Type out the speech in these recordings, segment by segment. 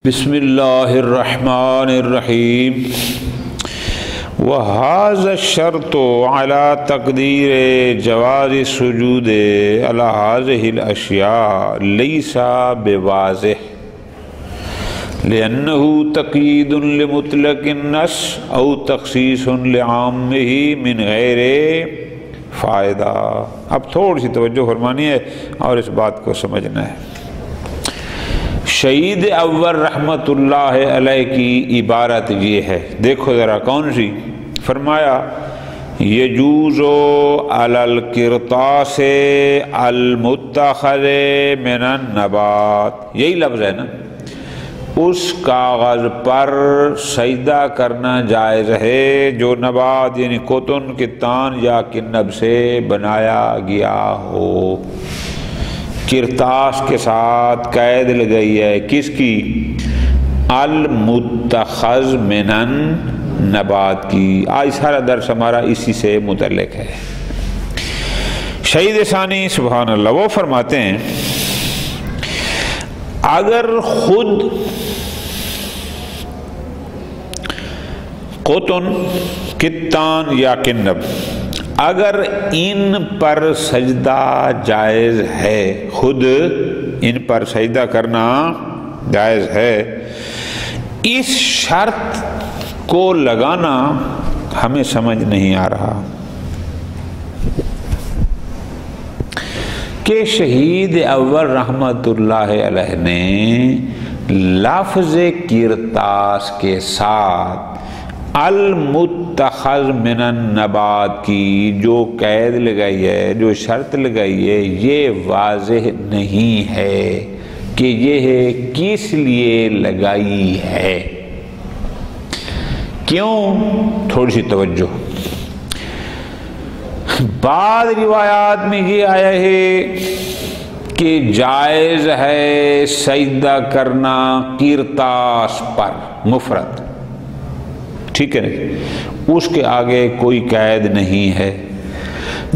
بسم اللہ الرحمن الرحیم وَهَذَا الشَّرْطُ عَلَى تَقْدِيرِ جَوَازِ السُّجُودِ عَلَى هَذِهِ الْأَشْيَاءِ لَيْسَ بِوَاضِحٍ لِأَنَّهُ تَقْيِيدٌ لِمُطْلَقِ النَّصِّ أَوْ تَخْصِيصٌ لِعَامِّهِ مِنْ غَيْرِ فائدہ۔ اب تھوڑی سی توجہ فرمانی ہے اور اس بات کو سمجھنا ہے۔ شہید اول رحمت اللہ علیہ کی عبارت یہ ہے، دیکھو ذرا کون سی؟ فرمایا یجوز علی القرطاس المتخذ من النبات، یہی لفظ ہے نا، اس کاغذ پر سجدہ کرنا جائز ہے جو نبات یعنی قطن، کتان یا کنب سے بنایا گیا ہو۔ کرتاس کے ساتھ قید لگئی ہے، کس کی؟ المتخذ من النبات کی۔ آج سارا درس ہمارا اسی سے متعلق ہے۔ شہید ثانی سبحان اللہ وہ فرماتے ہیں اگر خود قطن، کتان یا کنب اگر ان پر سجدہ جائز ہے، خود ان پر سجدہ کرنا جائز ہے، اس شرط کو لگانا ہمیں سمجھ نہیں آ رہا کہ شہید اول رحمت اللہ علیہ نے لفظ کرتاس کے ساتھ المتخذ من النبات کی جو قید لگائی ہے، جو شرط لگائی ہے، یہ واضح نہیں ہے کہ یہ کس لیے لگائی ہے۔ کیوں؟ تھوڑی سی توجہ۔ بعض روایات میں یہ آیا ہے کہ جائز ہے سجدہ کرنا کرتاس پر مفرد، ٹھیک ہے نا، اس کے آگے کوئی قید نہیں ہے۔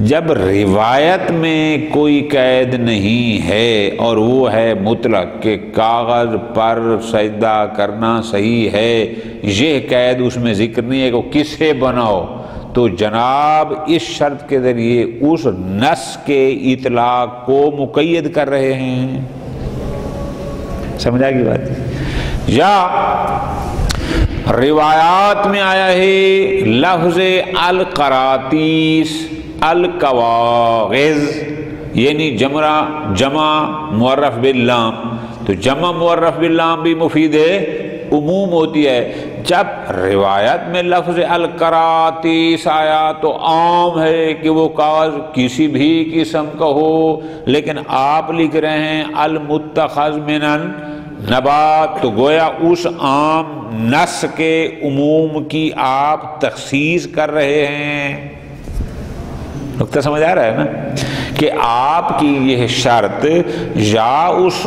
جب روایت میں کوئی قید نہیں ہے اور وہ ہے مطلق کہ کاغذ پر سجدہ کرنا صحیح ہے، یہ قید اس میں ذکر نہیں ہے کہ کس سے بناؤ، تو جناب اس شرط کے ذریعے اس نص کے اطلاق کو مقید کر رہے ہیں۔ سمجھا گی بات؟ یا روایات میں آیا ہے لفظ القراطیس القواغذ یعنی جمع معرف باللام، تو جمع معرف باللام بھی مفید ہے، عموم ہوتی ہے۔ جب روایت میں لفظ القراطیس آیا تو عام ہے کہ وہ کاغذ کسی بھی قسم کا ہو، لیکن آپ لکھ رہے ہیں المتخذ من نبات، تو گویا اس عام نص کے عموم کی آپ تخصیص کر رہے ہیں۔ نقطہ سمجھ آ رہا ہے نا کہ آپ کی یہ شرط یا اس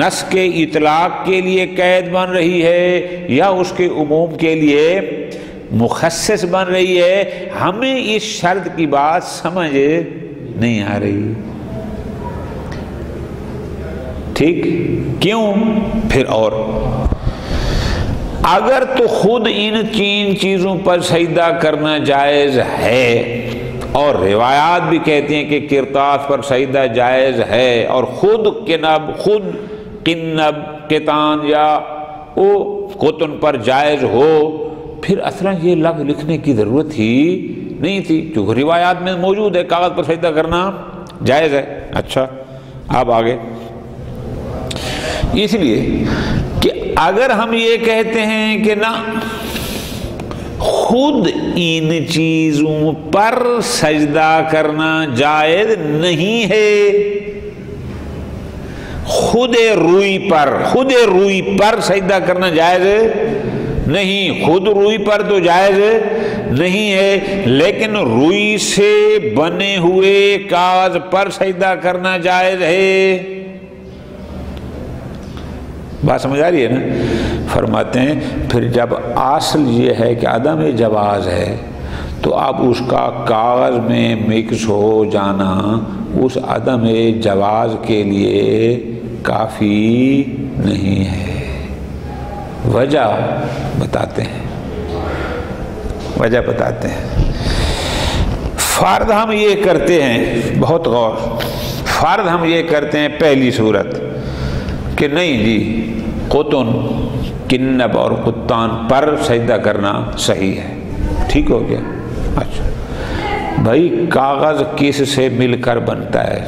نص کے اطلاق کے لیے قید بن رہی ہے یا اس کے عموم کے لیے مخصص بن رہی ہے، ہمیں اس شرط کی بات سمجھ نہیں آ رہی۔ ٹھیک؟ کیوں؟ پھر اور اگر تو خود ان تین چیزوں پر سجدہ کرنا جائز ہے اور روایات بھی کہتے ہیں کہ کرتاس پر سجدہ جائز ہے، اور خود کنب کتان یا قطن پر جائز ہو، پھر اصلا یہ لفظ لکھنے کی ضرورت ہی نہیں تھی، کیونکہ روایات میں موجود ہے کاغذ پر سجدہ کرنا جائز ہے۔ اچھا اب آگے، اس لیے کہ اگر ہم یہ کہتے ہیں کہ نہ خود ان چیزوں پر سجدہ کرنا جائز نہیں ہے، خود روئی پر سجدہ کرنا جائز نہیں، خود روئی پر تو جائز نہیں ہے، لیکن روئی سے بنے ہوئے کاغذ پر سجدہ کرنا جائز ہے۔ بات سمجھ آ رہی ہے نا؟ فرماتے ہیں پھر جب اصل یہ ہے کہ عدم جواز ہے تو اب اس کا کاغذ میں مکس ہو جانا اس عدم جواز کے لیے کافی نہیں ہے۔ وجہ بتاتے ہیں، وجہ بتاتے ہیں۔ فرض ہم یہ کرتے ہیں، بہت غور، فرض ہم یہ کرتے ہیں پہلی صورت کہ نہیں جی قطن، کنب اور قطان پر سجدہ کرنا صحیح ہے، ٹھیک ہو گیا۔ اچھا بھائی کاغذ کس سے مل کر بنتا ہے؟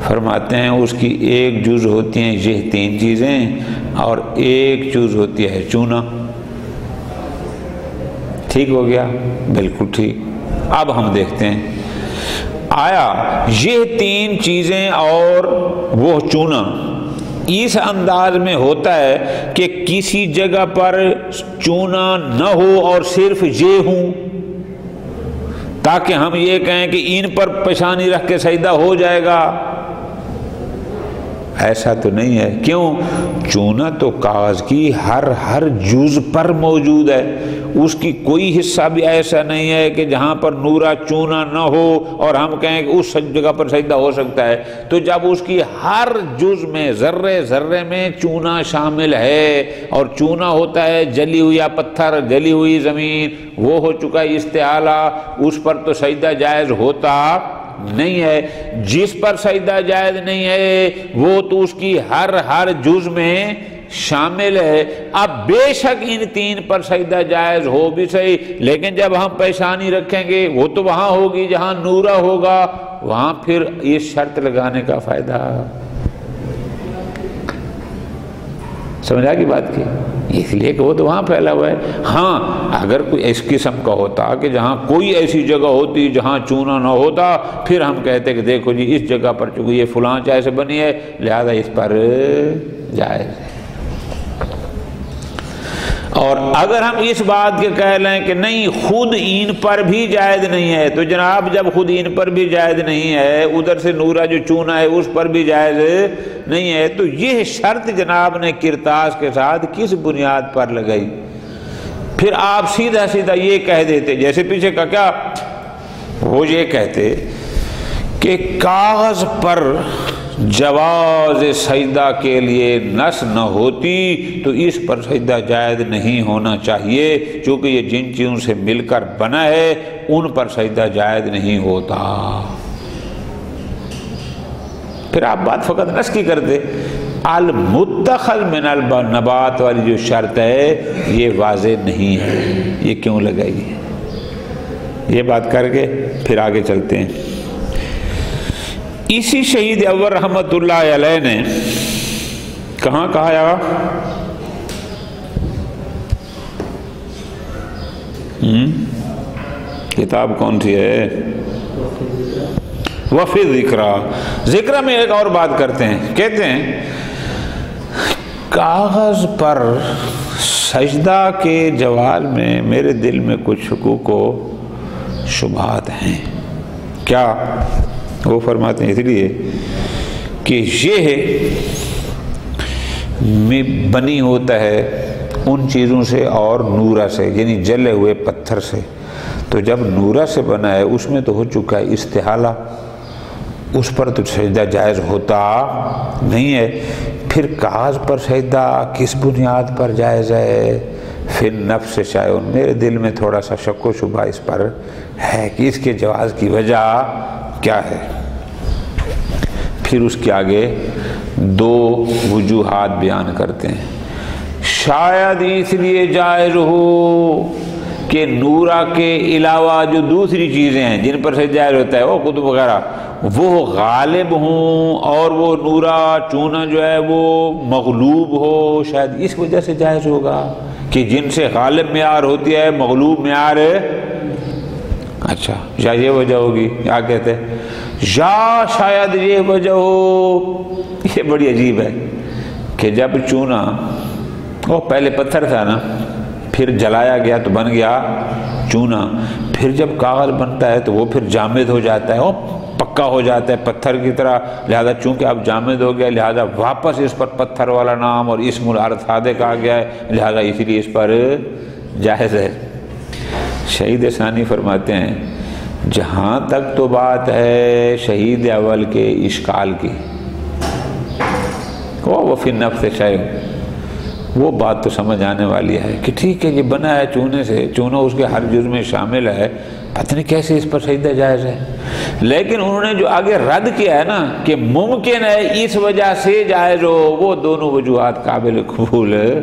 فرماتے ہیں اس کی ایک جز ہوتی ہیں یہ 3 چیزیں اور ایک جز ہوتی ہے چونا، ٹھیک ہو گیا، بالکل ٹھیک۔ اب ہم دیکھتے ہیں آیا یہ 3 چیزیں اور وہ چونا اس انداز میں ہوتا ہے کہ کسی جگہ پر چونا نہ ہو اور صرف یہ ہوں تاکہ ہم یہ کہیں کہ ان پر پیشانی رکھ کے سجدہ ہو جائے گا؟ ایسا تو نہیں ہے۔ کیوں؟ چونا تو کاغذ کی ہر جز پر موجود ہے، اس کی کوئی حصہ بھی ایسا نہیں ہے کہ جہاں پر نورا چونا نہ ہو اور ہم کہیں کہ اس جگہ پر سجدہ ہو سکتا ہے۔ تو جب اس کی ہر جز میں ذرے ذرے میں چونا شامل ہے اور چونا ہوتا ہے جلی ہوئی یا پتھر، جلی ہوئی زمین، وہ ہو چکا ہے استحالہ، اس پر تو سجدہ جائز ہوتا نہیں ہے۔ جس پر سجدہ جائز نہیں ہے وہ تو اس کی ہر جز میں شامل ہے۔ اب بے شک ان 3 پر سجدہ جائز ہو بھی صحیح، لیکن جب ہم پیشانی رکھیں گے وہ تو وہاں ہوگی جہاں نورا ہوگا، وہاں پھر یہ شرط لگانے کا فائدہ۔ سمجھا کی بات کی؟ اس لیے کہ وہ تو وہاں پھیلا ہوا ہے۔ ہاں اگر کوئی اس قسم کا ہوتا کہ جہاں کوئی ایسی جگہ ہوتی جہاں چونا نہ ہوتا، پھر ہم کہتے کہ دیکھو جی اس جگہ پر چونکہ یہ فلاں چاہے سے بنی ہے لہذا اس پر جائز ہے۔ اور اگر ہم اس بات کے کہہ لیں کہ نہیں خود این پر بھی جائز نہیں ہے، تو جناب جب خود این پر بھی جائز نہیں ہے، ادھر سے نورا جو چونا ہے اس پر بھی جائز نہیں ہے، تو یہ شرط جناب نے کرتاس کے ساتھ کس بنیاد پر لگائی؟ پھر آپ سیدھا سیدھا یہ کہہ دیتے، جیسے پیچھے کا کیا وہ یہ کہتے کہ کاغذ پر جواز سجدہ کے لیے نص نہ ہوتی تو اس پر سجدہ جائز نہیں ہونا چاہیے، چونکہ یہ جن چیزوں سے مل کر بنا ہے ان پر سجدہ جائز نہیں ہوتا۔ پھر آپ بات فقط نص کی کرتے، المتخذ من النبات والی جو شرط ہے یہ واضح نہیں ہے، یہ کیوں لگائی ہے؟ یہ بات کر کے پھر آگے چلتے ہیں۔ اسی شہید اول رحمت اللہ علیہ نے کہاں کہا؟ کتاب کون سی ہے؟ وفی ذکرہ۔ ذکرہ میں ایک اور بات کرتے ہیں، کہتے ہیں کاغذ پر سجدہ کے جواز میں میرے دل میں کچھ شکوک و شبہات ہیں۔ کیا؟ وہ فرماتے ہیں اس لیے کہ یہ بنی ہوتا ہے ان چیزوں سے اور نورا سے، یعنی جلے ہوئے پتھر سے، تو جب نورا سے بنا ہے اس میں تو ہو چکا ہے استحالہ، اس پر تو سجدہ جائز ہوتا نہیں ہے۔ پھر کاغذ پر سجدہ کس بنیاد پر جائز ہے؟ پھر نفس شائع، میرے دل میں تھوڑا سا شک و شبہ اس پر ہے کہ اس کے جواز کی وجہ کیا ہے۔ پھر اس کے آگے 2 وجوہات بیان کرتے ہیں۔ شاید اس لیے جائز ہو کہ نورا کے علاوہ جو دوسری چیزیں ہیں جن پر سے جائز ہوتا ہے وہ قطب وغیرہ وہ غالب ہوں اور وہ نورا چونا جو ہے وہ مغلوب ہو، شاید اس وجہ سے جائز ہوگا کہ جن سے غالب معیار ہوتی ہے مغلوب معیار ہے۔ اچھا یا یہ وجہ ہوگی، کیا کہتے ہیں، یا شاید یہ وجہ ہو۔ یہ بڑی عجیب ہے کہ جب چونا وہ پہلے پتھر تھا نا، پھر جلایا گیا تو بن گیا چونا، پھر جب کاغذ بنتا ہے تو وہ پھر جامد ہو جاتا ہے، وہ پکا ہو جاتا ہے پتھر کی طرح، لہذا چونکہ اب جامد ہو گیا لہذا واپس اس پر پتھر والا نام اور اسم الارض کہا گیا ہے، لہذا اسی لیے اس پر جائز ہے۔ شہید ثانی فرماتے ہیں جہاں تک تو بات ہے شہید اول کے اشکال کی، وہ فی النفس شیء، وہ بات تو سمجھ آنے والی ہے کہ ٹھیک ہے یہ بنا ہے چونے سے، چونا اس کے ہر جزء میں شامل ہے، پتہ نہیں کیسے اس پر سجدہ جائز ہے۔ لیکن انہوں نے جو آگے رد کیا ہے نا کہ ممکن ہے اس وجہ سے جائز ہو، وہ دونوں وجوہات قابل قبول ہے۔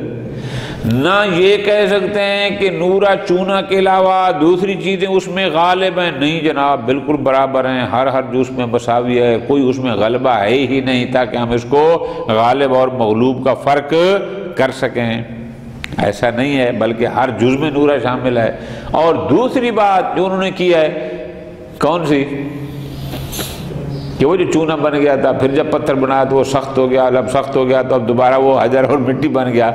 نہ یہ کہہ سکتے ہیں کہ نورا چونا کے علاوہ دوسری چیزیں اس میں غالب ہیں، نہیں جناب، بالکل برابر ہیں، ہر جز میں مساوی ہے، کوئی اس میں غلبہ ہے ہی نہیں تاکہ ہم اس کو غالب اور مغلوب کا فرق کر سکیں۔ ایسا نہیں ہے، بلکہ ہر جز میں نورا شامل ہے۔ اور دوسری بات جو انہوں نے کی ہے کون سی، کہ وہ جو چونا بن گیا تھا پھر جب پتھر بنایا تو وہ سخت ہو گیا، اب سخت ہو گیا تو اب دوبارہ وہ حجر اور مٹی بن گیا۔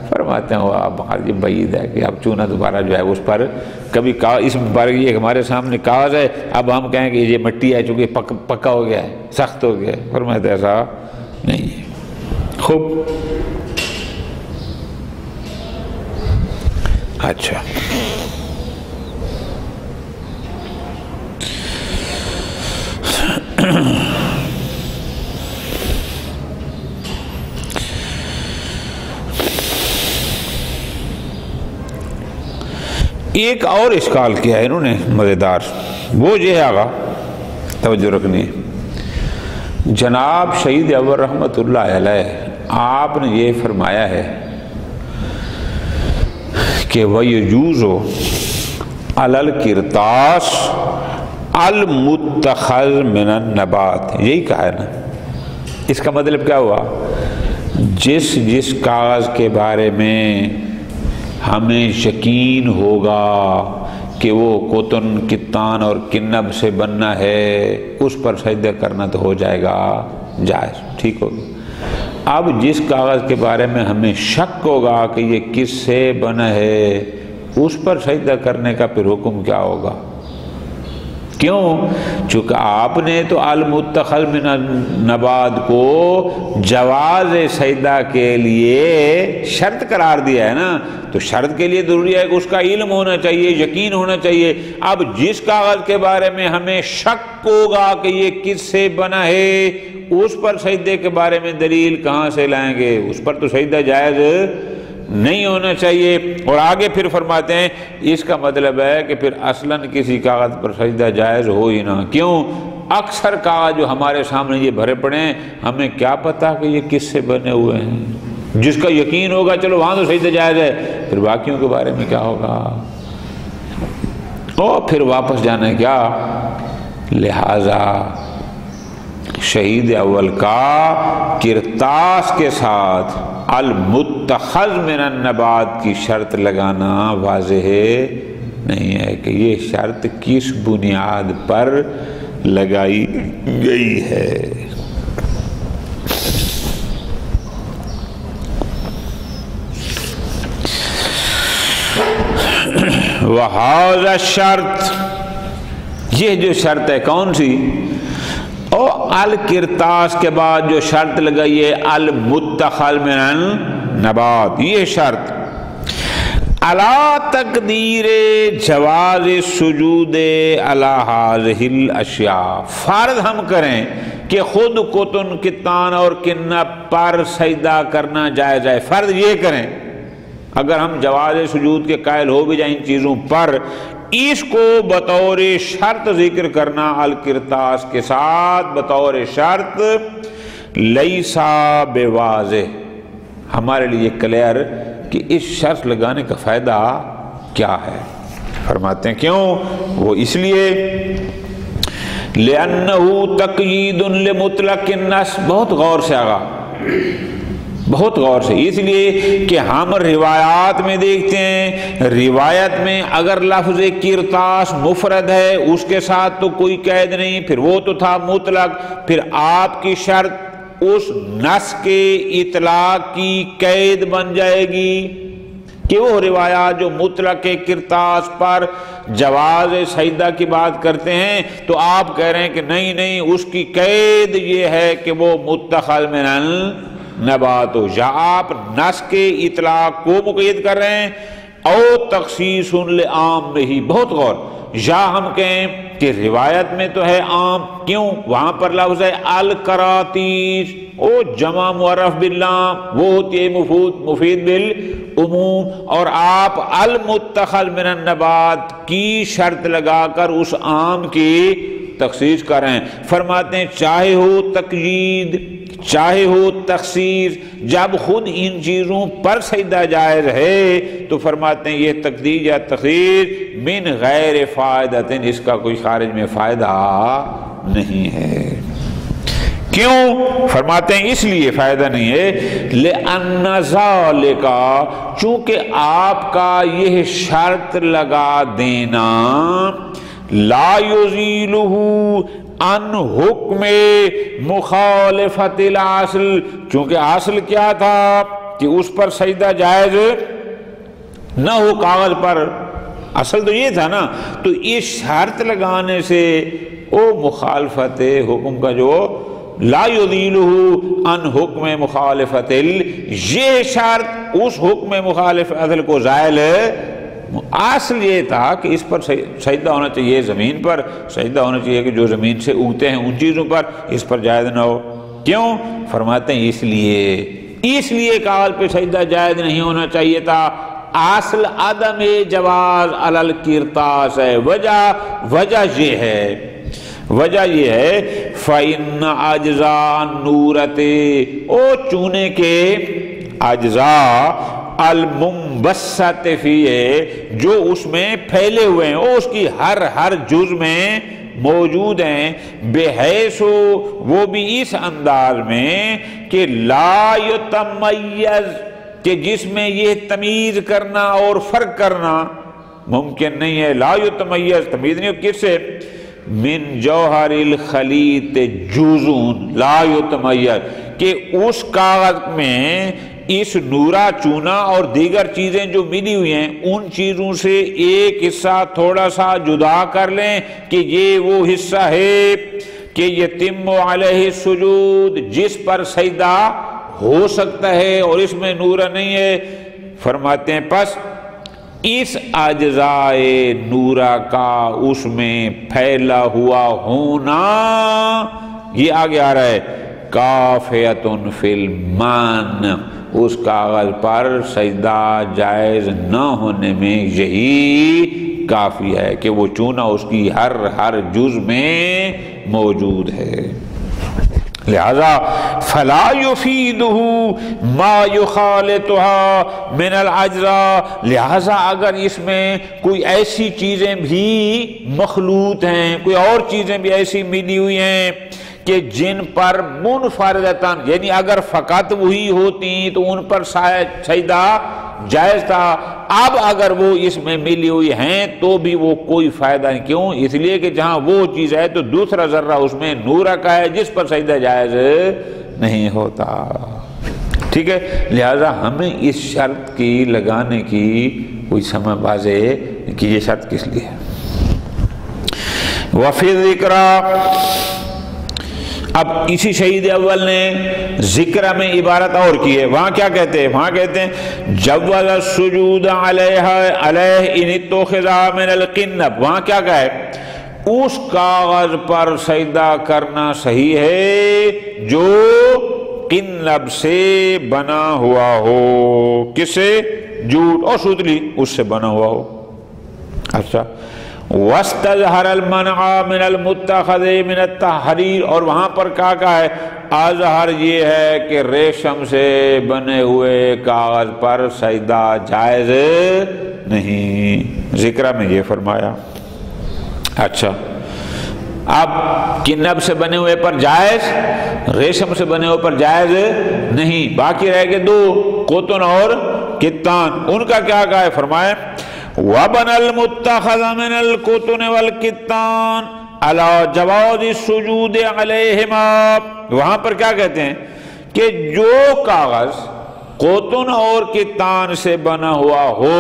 فرماتے ہیں وہ اب یہ بعید ہے کہ اب چونا دوبارہ جو ہے اس پر کبھی اس پر یہ ہمارے سامنے کاغذ ہے، اب ہم کہیں کہ یہ مٹی ہے چونکہ پکا ہو گیا ہے، سخت ہو گیا ہے۔ فرماتے ہیں ایسا نہیں ہے۔ خوب، اچھا، ایک اور اشکال کیا ہے انہوں نے مزیدار، وہ یہ ہے آقا توجہ رکھنی ہے۔ جناب شہید اول رحمۃ اللہ علیہ آپ نے یہ فرمایا ہے کہ وَيَجُوزُ عَلَى الْقِرْطَاسِ الْمُتَّخَذ مِنَ النَّبَاتِ، یہی کہا ہے نا۔ اس کا مطلب کیا ہوا، جس کاغذ کے بارے میں ہمیں یقین ہوگا کہ وہ قطن، کتان اور کنب سے بننا ہے، اس پر سجدہ کرنا تو ہو جائے گا جائز، ٹھیک ہوگی۔ اب جس کاغذ کے بارے میں ہمیں شک ہوگا کہ یہ کس سے بنا ہے، اس پر سجدہ کرنے کا پھر حکم کیا ہوگا؟ کیوں؟ چونکہ آپ نے تو المتخذ من النبات کو جواز سجدہ کے لیے شرط قرار دیا ہے نا، تو شرط کے لیے ضروری ہے کہ اس کا علم ہونا چاہیے، یقین ہونا چاہیے۔ اب جس کاغذ کے بارے میں ہمیں شک ہوگا کہ یہ کس سے بنا ہے، اس پر سجدے کے بارے میں دلیل کہاں سے لائیں گے؟ اس پر تو سجدہ جائز نہیں ہونا چاہیے۔ اور آگے پھر فرماتے ہیں اس کا مطلب ہے کہ پھر اصلاً کسی کاغذ پر سجدہ جائز ہو ہی نہ۔ کیوں؟ اکثر کاغذ جو ہمارے سامنے یہ بھرے پڑے ہیں، ہمیں کیا پتا کہ یہ کس سے بنے ہوئے ہیں؟ جس کا یقین ہوگا چلو وہاں تو سجدہ جائز ہے، پھر باقیوں کے بارے میں کیا ہوگا؟ اور پھر واپس جانا ہے کیا؟ لہذا شہید اول کا کرتاس کے ساتھ المتخذ من النبات کی شرط لگانا واضح نہیں ہے کہ یہ شرط کس بنیاد پر لگائی گئی ہے۔ وَهَذَا الشَّرْط، یہ جو شرط ہے کون سی؟ اور الکرتاس کے بعد جو شرط لگائی ہے المتخذ من النبات، یہ شرط علی تقدیر جواز سجود علی ہذہ الاشیاء، فرض ہم کریں کہ خود قطن، کتان اور کنب پر سجدہ کرنا جائز ہے، فرض یہ کریں، اگر ہم جواز سجود کے قائل ہو بھی جائیں ان چیزوں پر، اس کو بطور شرط ذکر کرنا الکرتاس کے ساتھ بطور شرط لیسا بواضح، ہمارے لیے کلیئر کہ اس شرط لگانے کا فائدہ کیا ہے۔ فرماتے ہیں کیوں؟ وہ اس لیے لأنہ تقیید لمطلق النص، بہت غور سے آگا، بہت غور سے، اس لیے کہ ہم روایات میں دیکھتے ہیں، روایت میں اگر لفظ کرتاس مفرد ہے اس کے ساتھ تو کوئی قید نہیں، پھر وہ تو تھا مطلق، پھر آپ کی شرط اس نص کے اطلاق کی قید بن جائے گی کہ وہ روایات جو مطلق کرتاس پر جواز سجدہ کی بات کرتے ہیں تو آپ کہہ رہے ہیں کہ نہیں نہیں، اس کی قید یہ ہے کہ وہ متخذ من النبات ہو، یا آپ نص کے اطلاق کو مقید کر رہے ہیں، او تخصیص لعام میں ہی، بہت غور، یا ہم کہیں کہ روایت میں تو ہے عام، کیوں؟ وہاں پر لفظ ہے الکراتیس، او جمع معرف باللام، وہ ہوتی ہے مفید بالعموم، اور آپ المتخذ من النبات کی شرط لگا کر اس عام کی تخصیص کریں۔ فرماتے ہیں چاہے ہو تقیید چاہے ہو تخصیص، جب خود ان چیزوں پر سجدہ جائز ہے تو فرماتے ہیں یہ تقدیر یا تخصیص من غیر فائدۃ، اس کا کوئی خارج میں فائدہ نہیں ہے۔ کیوں؟ فرماتے ہیں اس لیے فائدہ نہیں ہے، لِأَنَّ ذَلِكَ، چونکہ آپ کا یہ شرط لگا دینا لا يُزِيلُهُ ان حکم مخالفت الاصل، چونکہ اصل کیا تھا کہ اس پر سجدہ جائز نہ ہو کاغذ پر، اصل تو یہ تھا نا، تو اس شرط لگانے سے او مخالفت حکم کا جو لا یذیلہ ان حکم مخالفت یہ شرط اس حکم مخالفت کو زائل اصل یہ تھا کہ اس پر سجدہ ہونا چاہیے، زمین پر سجدہ ہونا چاہیے کہ جو زمین سے اگتے ہیں ان چیزوں پر، اس پر جائز نہ ہو۔ کیوں؟ فرماتے ہیں اس لیے کاغذ پہ سجدہ جائز نہیں ہونا چاہیے تھا، اصل عدم جواز علی القرطاس ہے، وجہ یہ ہے فَإِنَّ أَجْزَاءَ النُّورَةِ، او چونے کے اجزاء المنبسط فیہ، جو اس میں پھیلے ہوئے ہیں، وہ اس کی ہر جز میں موجود ہیں، بحیث وہ بھی اس انداز میں کہ لا یتمیز، کہ جس میں یہ تمیز کرنا اور فرق کرنا ممکن نہیں ہے، لا یتمیز تمیز نہیں ہو کس سے، من جوہر الخلیط جزون لا یتمیز، کہ اس کاغذ میں اس نورا چونا اور دیگر چیزیں جو ملی ہوئی ہیں ان چیزوں سے ایک حصہ تھوڑا سا جدا کر لیں کہ یہ وہ حصہ ہے کہ یتم علیہ السجود، جس پر سجدہ ہو سکتا ہے اور اس میں نورا نہیں ہے۔ فرماتے ہیں پس اس اجزائے نورا کا اس میں پھیلا ہوا ہونا، یہ آگے آ رہا ہے کافیۃ فی المان، اس کاغذ پر سجدہ جائز نہ ہونے میں یہی کافی ہے کہ وہ چونا اس کی ہر جز میں موجود ہے۔ لہذا فلا يفيده ما يخالطها من الاجزاء، لہذا اگر اس میں کوئی ایسی چیزیں بھی مخلوط ہیں، کوئی اور چیزیں بھی ایسی ملی ہوئی ہیں کہ جن پر منفردتاً، یعنی اگر فقط وہی ہوتی تو ان پر سجدہ جائز تھا، اب اگر وہ اس میں ملی ہوئی ہیں تو بھی وہ کوئی فائدہ نہیں۔ کیوں؟ اس لیے کہ جہاں وہ چیز ہے تو دوسرا ذرہ اس میں نورا کا ہے جس پر سجدہ جائز نہیں ہوتا۔ ٹھیک ہے، لہذا ہمیں اس شرط کی لگانے کی کوئی سمجھ واضح کہ یہ شرط کس لیے ہے۔ وفی ذکر، اب اسی شہید اول نے ذکر میں عبارت اور کی ہے، وہاں کیا کہتے ہیں؟ وہاں کہتے ہیں جوز السجود علیہ ان اتخذ من القنب، وہاں کیا کہا ہے؟ اس کاغذ پر سجدہ کرنا صحیح ہے جو قنب سے بنا ہوا ہو، کس سے؟ جوٹ اور سوتلی، اس سے بنا ہوا ہو۔ اچھا، وَاسْتَظْهَرَ الْمَنْعَ مِنَ الْمُتَّخَذِ مِنَ التَّحْرِيرِ، اور وہاں پر کہا ہے اظہر یہ ہے کہ ریشم سے بنے ہوئے کاغذ پر سجدہ جائز نہیں، ذکر میں یہ فرمایا۔ اچھا، اب کنب سے بنے ہوئے پر جائز، ریشم سے بنے ہوئے پر جائز نہیں، باقی رہ گئے دو، کوتن اور کتان، ان کا کیا کہا ہے؟ فرمایا وَبَنَ الْمُتَّخَذَ مِنَ الْقُطُنِ وَالْقِطَّانِ عَلَى جَوَازِ السُّجُودِ عَلَيْهِمَا، وہاں پر کیا کہتے ہیں کہ جو کاغذ قطن اور کتان سے بنا ہوا ہو،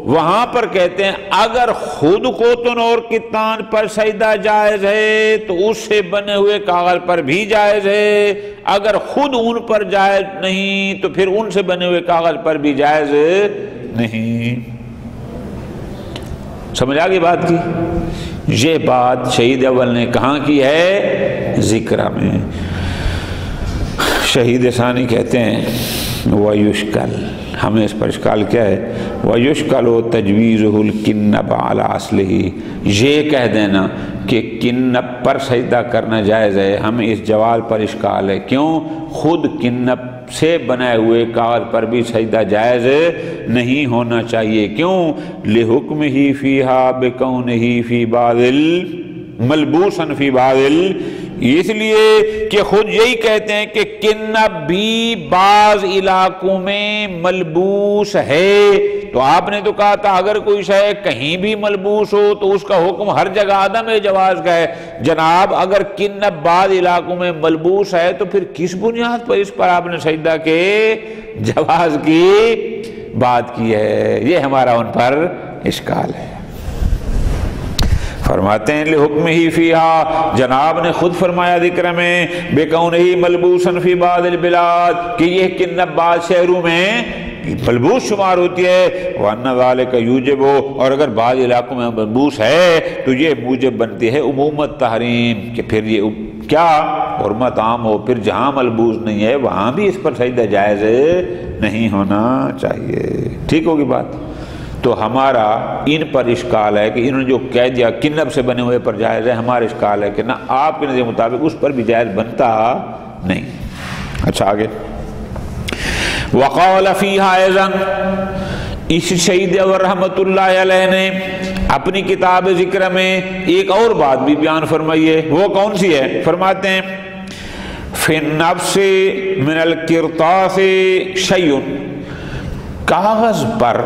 وہاں پر کہتے ہیں اگر خود قطن اور کتان پر سجدہ جائز ہے تو اس سے بنے ہوئے کاغذ پر بھی جائز ہے، اگر خود ان پر جائز نہیں تو پھر ان سے بنے ہوئے کاغذ پر بھی جائز نہیں۔ سمجھ آ گئی بات کی؟ یہ بات شہید اول نے کہاں کی ہے؟ ذکر میں۔ شہید ثانی کہتے ہیں وَيُشْكَلْ، ہمیں اس پر اشکال کیا ہے؟ وَيُشْكَلُ تَجْوِيزُهُ الْكِنَّبَ عَلَى أَصْلِهِ، یہ کہہ دینا کہ کنب پر سجدہ کرنا جائز ہے، ہمیں اس جواز پر اشکال ہے۔ کیوں؟ خود کنب سے بنائے ہوئے کاغذ پر بھی سجدہ جائز نہیں ہونا چاہیے۔ کیوں؟ لِحُكْمِهِ فِيهَا بِكَوْنِهِ فِي بَعْضِ ملبوساً فی بعض، اس لیے کہ خود یہی کہتے ہیں کہ کنب بھی بعض علاقوں میں ملبوس ہے۔ تو آپ نے تو کہا تھا اگر کوئی شے کہیں بھی ملبوس ہو تو اس کا حکم ہر جگہ عدم جواز کا ہے۔ جناب اگر کنب بعض علاقوں میں ملبوس ہے تو پھر کس بنیاد پر اس پر آپ نے سجدہ کے جواز کی بات کی ہے؟ یہ ہمارا ان پر اشکال ہے۔ فرماتے ہیں لِحُكْمِهِ فِيهَا، جناب نے خود فرمایا ذکر میں بِكَوْنِهِ مَلْبُوسًا فِي بَعْضِ الْبِلَادِ کہ یہ کنب بعض شہروں میں ملبوس شمار ہوتی ہے۔ وَأَنَّ ذَلِكَ يُوجِبُ، اور اگر بعض علاقوں میں ملبوس ہے تو یہ موجب بنتی ہے عمومت تحریم، کہ پھر یہ کیا حرمت عام ہو، پھر جہاں ملبوس نہیں ہے وہاں بھی اس پر سجدہ جائز نہیں ہونا چاہیے۔ ٹھیک ہوگی بات؟ تو ہمارا ان پر اشکال ہے کہ انہوں نے جو کہہ دیا کنب سے بنے ہوئے پر جائز ہے، ہمارا اشکال ہے کہ نہ آپ کے نظر مطابق اس پر بھی جائز بنتا نہیں۔ اچھا آگے وقال فیہا ایضا، اس شہید اور رحمت اللہ علیہ نے اپنی کتاب ذکر میں ایک اور بات بھی بیان فرمائی ہے۔ وہ کون سی ہے؟ فرماتے ہیں فی النفس من القرطاس شیء، کاغذ پر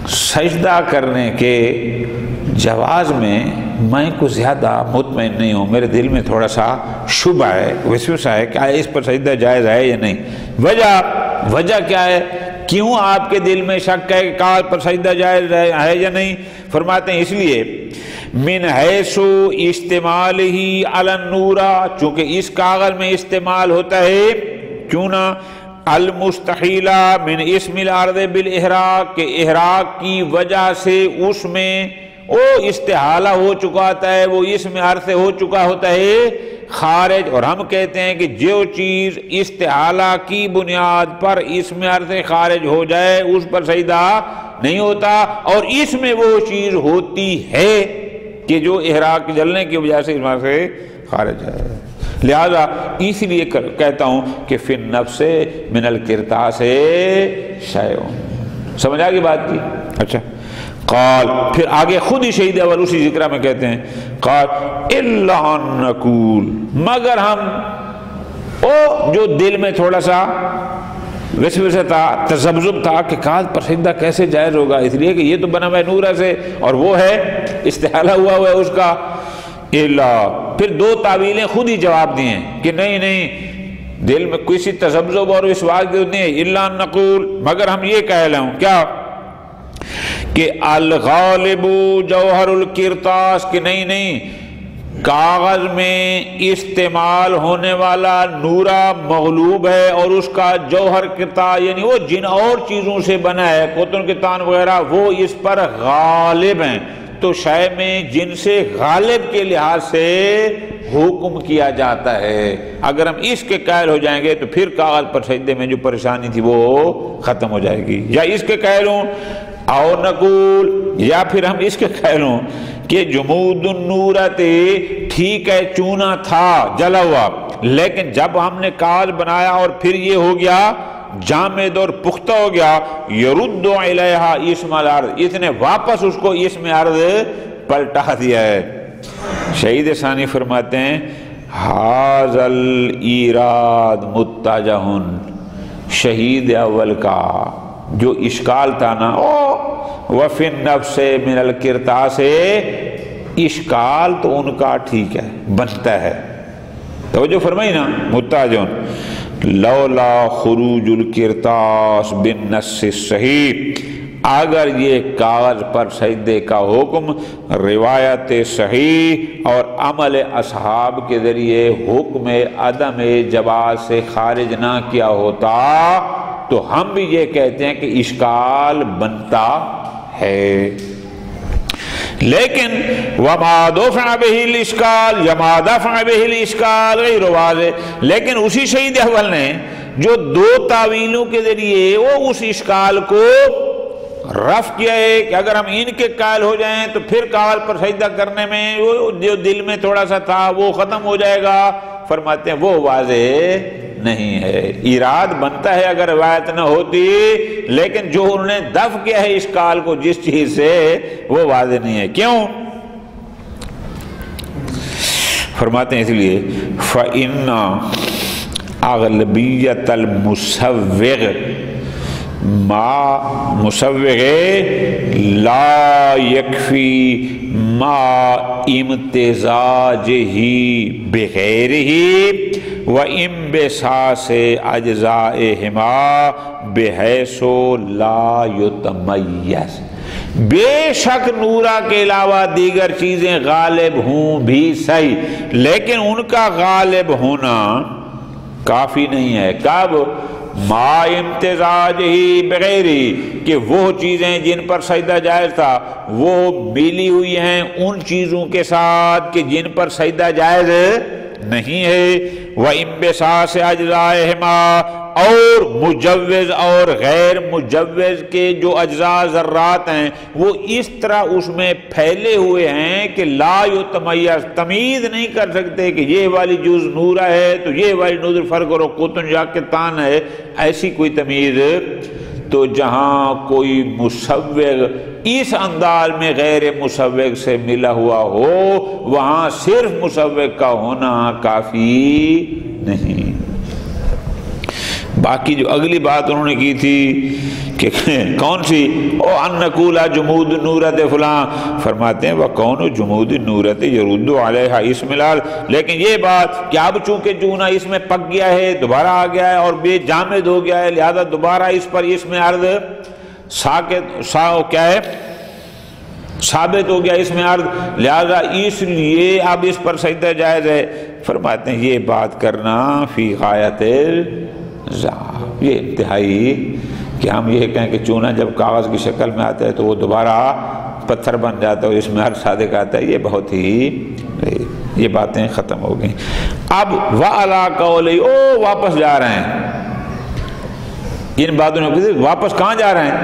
سجدہ کرنے کے جواز میں میں کچھ زیادہ مطمئن نہیں ہوں، میرے دل میں تھوڑا سا شبہ ہے، وسوسہ ہے کہ اس پر سجدہ جائز ہے یا نہیں۔ وجہ کیا ہے؟ کیوں آپ کے دل میں شک ہے کہ کاغذ پر سجدہ جائز ہے یا نہیں؟ فرماتے ہیں اس لیے من حیث استعمالہ علی النور، چونکہ اس کاغذ میں استعمال ہوتا ہے کیوں نہ المستحیلہ من اسم الارض بالاحراق، کہ احراق کی وجہ سے اس میں وہ استحالہ ہو چکا ہوتا ہے، وہ اسم ارض سے ہو چکا ہوتا ہے خارج۔ اور ہم کہتے ہیں کہ جو چیز استحالہ کی بنیاد پر اسم ارض سے خارج ہو جائے اس پر سجدہ نہیں ہوتا، اور اس میں وہ چیز ہوتی ہے کہ جو احراق جلنے کی وجہ سے اسم ارض سے خارج ہے۔ لہذا اس لیے کہتا ہوں کہ فی النفس من القرطاس شیء۔ سمجھ آ گئی بات کی؟ اچھا قال، پھر آگے خود ہی شہید اول اسی ذکر میں کہتے ہیں قال الا ان نقول، مگر ہم او جو دل میں تھوڑا سا وسوسہ تھا، تذبذب تھا کہ کاغذ پر سجدہ کیسے جائز ہوگا، اس لیے کہ یہ تو بنا ہوا ہے نور سے اور وہ ہے استحالہ ہوا ہے اس کا۔ پھر دو تعویلیں خود ہی جواب دی ہیں کہ نہیں دل میں کسی تذبذب اور وسواس کی ضرورت نہیں ہے۔ الا نقول، مگر ہم یہ کہہ رہے ہوں کیا کہ الغالب جوہر القرطاس، کہ نہیں کاغذ میں استعمال ہونے والا نورا مغلوب ہے اور اس کا جوہر قرطاس یعنی وہ جن اور چیزوں سے بنا ہے قطن کتان وغیرہ وہ اس پر غالب ہیں، تو شے میں جن سے غالب کے لحاظ سے حکم کیا جاتا ہے۔ اگر ہم اس کے قائل ہو جائیں گے تو پھر کاغذ پر سجدے میں جو پریشانی تھی وہ ختم ہو جائے گی۔ یا اس کے قائل ہوں او نقول، یا پھر ہم اس کے قائل ہوں کہ جمود النورت، ٹھیک ہے چونا تھا جلا ہوا، لیکن جب ہم نے کاغذ بنایا اور پھر یہ ہو گیا جامد اور پختہ ہو گیا، یرد علیہا اسم الارض، اس نے واپس اس کو اسم ارض پلٹا دیا ہے۔ شہید ثانی فرماتے ہیں ھذا الایراد متجہ، شہید اول کا جو اشکال تھا نا وفی النفس من القرطاس، اشکال تو ان کا ٹھیک ہے بنتا ہے، توجہ فرمائی نا، متجہ لولا خروج القرطاس بالنص الصحیح، اگر یہ کاغذ پر سجدے کا حکم روایت صحیح اور عمل اصحاب کے ذریعے حکم عدم جواز سے خارج نہ کیا ہوتا تو ہم بھی یہ کہتے ہیں کہ اشکال بنتا ہے۔ لیکن وما دفع به الاشکال یا ما دفع به الاشکال غیر واضح، لیکن اسی شہید اول نے جو دو تعویلوں کے ذریعے وہ اس اشکال کو رفع کیا ہے کہ اگر ہم ان کے قائل ہو جائیں تو پھر کاغذ پر سجدہ کرنے میں وہ جو دل میں تھوڑا سا تھا وہ ختم ہو جائے گا، فرماتے ہیں وہ واضح نہیں ہے۔ ایراد بنتا ہے اگر روایت نہ ہوتی، لیکن جو انہوں نے دفع کیا ہے اشکال کو جس چیز سے وہ واضح نہیں ہے۔ کیوں؟ فرماتے ہیں اس لیے فَإِنَّ أَغْلَبِيَّةَ الْمُسَوِّغِ ما مسوغ لا یکفی ما امتزاج ہی بغیر ہی و انبساط اجزائہما بحیث لا یتمیز، بے شک نورا کے علاوہ دیگر چیزیں غالب ہوں بھی صحیح، لیکن ان کا غالب ہونا کافی نہیں ہے۔ کب؟ ما امتزاج ہی بغیری، کہ وہ چیزیں جن پر سجدہ جائز تھا وہ ملی ہوئی ہیں ان چیزوں کے ساتھ کہ جن پر سجدہ جائز نہیں ہے، وَانبساط اجزائہما، اور مجوز اور غیر مجوز کے جو اجزاء ذرات ہیں وہ اس طرح اس میں پھیلے ہوئے ہیں کہ لا یتمیز، تمیز نہیں کر سکتے کہ یہ والی جز نورا ہے تو یہ والی نور فرق اور قطن یا کہ تان ہے، ایسی کوئی تمیز۔ تو جہاں کوئی مصوغ اس انداز میں غیر مصوغ سے ملا ہوا ہو وہاں صرف مصوغ کا ہونا کافی نہیں۔ باقی جو اگلی بات انہوں نے کی تھی کہ کون سی؟ او ان نقول جمود نورت فلاں، فرماتے ہیں وَكَوْنُ جمود نورت يرد علیہا اسم العرض، لیکن یہ بات کہ اب چونکہ چونہ اس میں پک گیا ہے دوبارہ آ گیا ہے اور بے جامد ہو گیا ہے لہذا دوبارہ اس پر اسم عرض کیا ہے ثابت ہو گیا اسم عرض، لہذا اس لیے اب اس پر سجدہ جائز ہے۔ فرماتے ہیں یہ بات کرنا فی غایت یہ انتہائی، کہ ہم یہ کہیں کہ چونہ جب کاغذ کی شکل میں آتا ہے تو وہ دوبارہ پتھر بن جاتا ہے، اس میں ہر صادق آتا ہے، یہ بہت ہی یہ باتیں ختم ہو گئیں۔ اب وَعَلَىٰ قَوْلِهِ، او واپس جا رہے ہیں ان باتوں نے، واپس کہاں جا رہے ہیں؟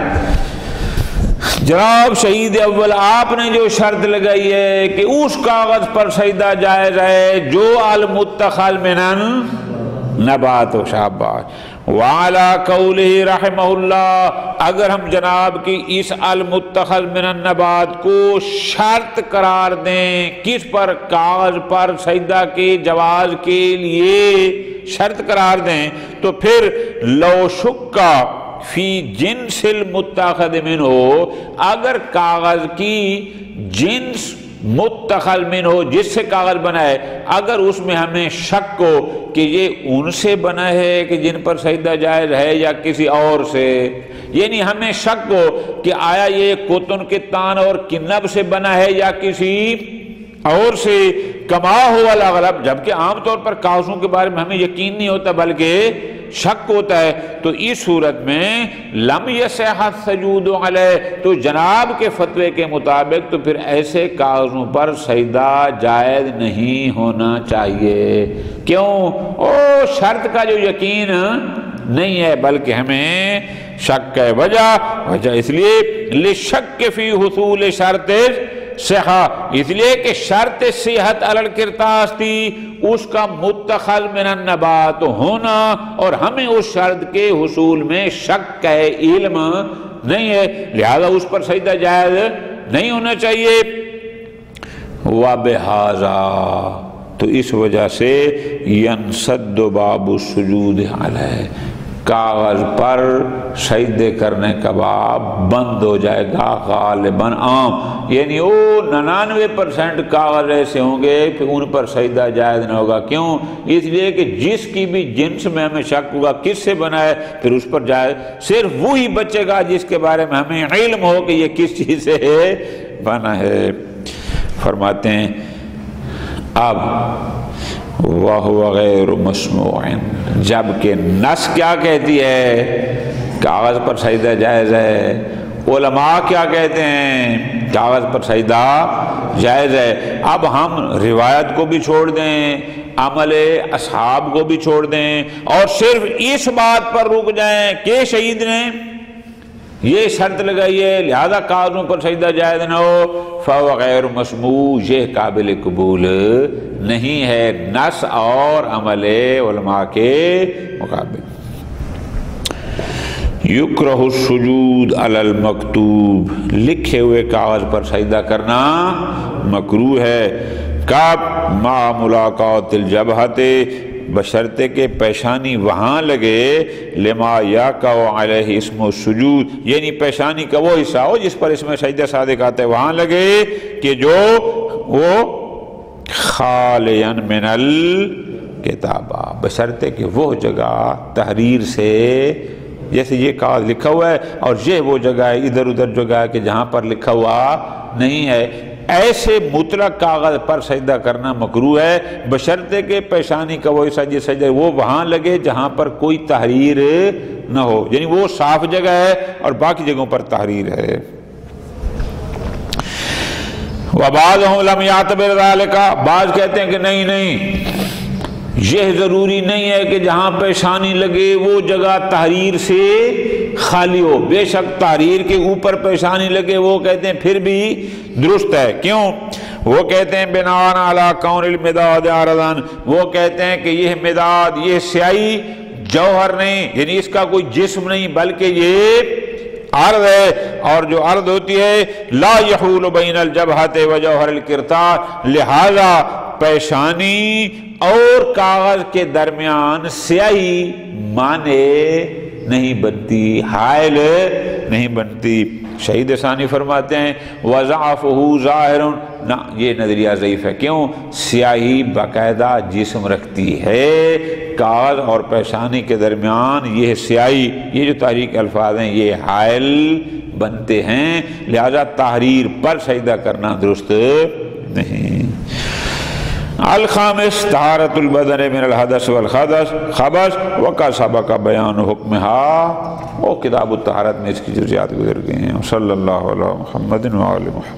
جناب شہید اول آپ نے جو شرط لگائی ہے کہ اس کاغذ پر سجدہ جائز ہے جو المتخذ من نبات و شاباش، وعلى قوله رحمہ اللہ، اگر ہم جناب کی اس المتخذ من النبات کو شرط قرار دیں، کس پر؟ کاغذ پر سجدہ کے جواز کے لیے شرط قرار دیں، تو پھر لو شکا فی جنس المتخذ منہ، اگر کاغذ کی جنس متخذ منہ ہو جس سے کاغذ بنا ہے، اگر اس میں ہمیں شک ہو کہ یہ ان سے بنا ہے کہ جن پر سجدہ جائز ہے یا کسی اور سے، یعنی ہمیں شک ہو کہ آیا یہ قطن کے تان اور کنب سے بنا ہے یا کسی اور سے، کما ہوا الاغلب، جبکہ عام طور پر کاغذوں کے بارے میں ہمیں یقین نہیں ہوتا بلکہ شک ہوتا ہے، تو اس صورت میں لم یصح السجود علیہ، تو جناب کے فتوے کے مطابق تو پھر ایسے کاغذوں پر سجدہ جائز نہیں ہونا چاہیے۔ کیوں؟ او شرط کا جو یقین نہیں ہے بلکہ ہمیں شک ہے۔ وجہ اس لیے لشک فی حصول شرط صحہ، اس لیے کہ شرط صحت علی الکرتاس تھی اس کا متخذ من النبات ہونا، اور ہمیں اس شرط کے حصول میں شک ہے، علم نہیں ہے، لہذا اس پر سجدہ جائز نہیں ہونا چاہیے۔ وبہذا، تو اس وجہ سے ینسد باب السجود علیہ، کاغذ پر سجدے کرنے کا باب بند ہو جائے گا غالباً عام، یعنی وہ 99% کاغذ ایسے ہوں گے کہ ان پر سجدہ جائز نہ ہوگا۔ کیوں؟ اس لیے کہ جس کی بھی جنس میں ہمیں شک ہوگا کس سے بنا ہے پھر اس پر جائز صرف وہی بچے گا جس کے بارے میں ہمیں علم ہو کہ یہ کس چیز سے بنا ہے۔ فرماتے ہیں اب وَهُوَ غَيْرُ مَسْمُوعٍ، جبکہ نص کیا کہتی ہے؟ کاغذ پر سجدہ جائز ہے۔ علماء کیا کہتے ہیں؟ کاغذ پر سجدہ جائز ہے۔ اب ہم روایت کو بھی چھوڑ دیں، عمل اصحاب کو بھی چھوڑ دیں اور صرف اس بات پر رک جائیں کہ شہید نے یہ شرط لگائی ہے لہذا کاغذوں پر سجدہ جائز نہ ہو، فَهُوَ غَيْرُ مَسْمُوع، یہ قابل قبول نہیں ہے نص اور عمل علماء کے مقابل۔ یکرہ السجود علی المکتوب، لکھے ہوئے کاغذ پر سجدہ کرنا مکروہ ہے۔ کب مع ملاقات الجبہۃ، بشرطے کہ پیشانی وہاں لگے، لما یقع علیہ اسم السجود، یعنی پیشانی کا وہ حصہ ہو جس پر اس میں سجدہ صادق آتا ہے وہاں لگے کہ جو وہ خالیا من الکتابہ، بشرطے کہ وہ جگہ تحریر سے، جیسے یہ کاغذ لکھا ہوا ہے اور یہ وہ جگہ ہے ادھر ادھر جگہ ہے کہ جہاں پر لکھا ہوا نہیں ہے، ایسے مطلق کاغذ پر سجدہ کرنا مکروہ ہے بشرطے کہ پیشانی کا وہ حصہ جس سجدہ وہ وہاں لگے جہاں پر کوئی تحریر نہ ہو، یعنی وہ صاف جگہ ہے اور باقی جگہوں پر تحریر ہے۔ وَبَعْضُهُمْ لَمْ يَعْتَبِرْ ذَلِكَ، بعض کہتے ہیں کہ نہیں یہ ضروری نہیں ہے کہ جہاں پیشانی لگے وہ جگہ تحریر سے خالی ہو، بے شک تحریر کے اوپر پیشانی لگے وہ کہتے ہیں پھر بھی درست ہے۔ کیوں؟ وہ کہتے ہیں بناء علی کون المداد عرضاً، وہ کہتے ہیں کہ یہ مداد، یہ سیاہی جوہر نہیں، یعنی اس کا کوئی جسم نہیں بلکہ یہ عرض ہے، اور جو عرض ہوتی ہے لا یحول بین الجبہۃ و جوہر القرطاس، لہذا پیشانی اور کاغذ کے درمیان سیاہی مانے نہیں بنتی، حائل نہیں بنتی۔ شہید ثانی فرماتے ہیں وَضَعْفُهُ ظَاهِرٌ، نہ یہ نظریہ ضعیف ہے۔ کیوں؟ سیاہی باقاعدہ جسم رکھتی ہے، کاغذ اور پیشانی کے درمیان یہ سیاہی، یہ جو تحریک الفاظ ہیں یہ حائل بنتے ہیں، لہذا تحریر پر سجدہ کرنا درست نہیں۔ الخامس طہارت البدن من الحدث والخبث وقد سبق بیان حکمها، وہ کتاب الطہارت میں اس کی جزیات گزر گئے ہیں۔ صلی اللہ علیہ محمد وآلہ محمد۔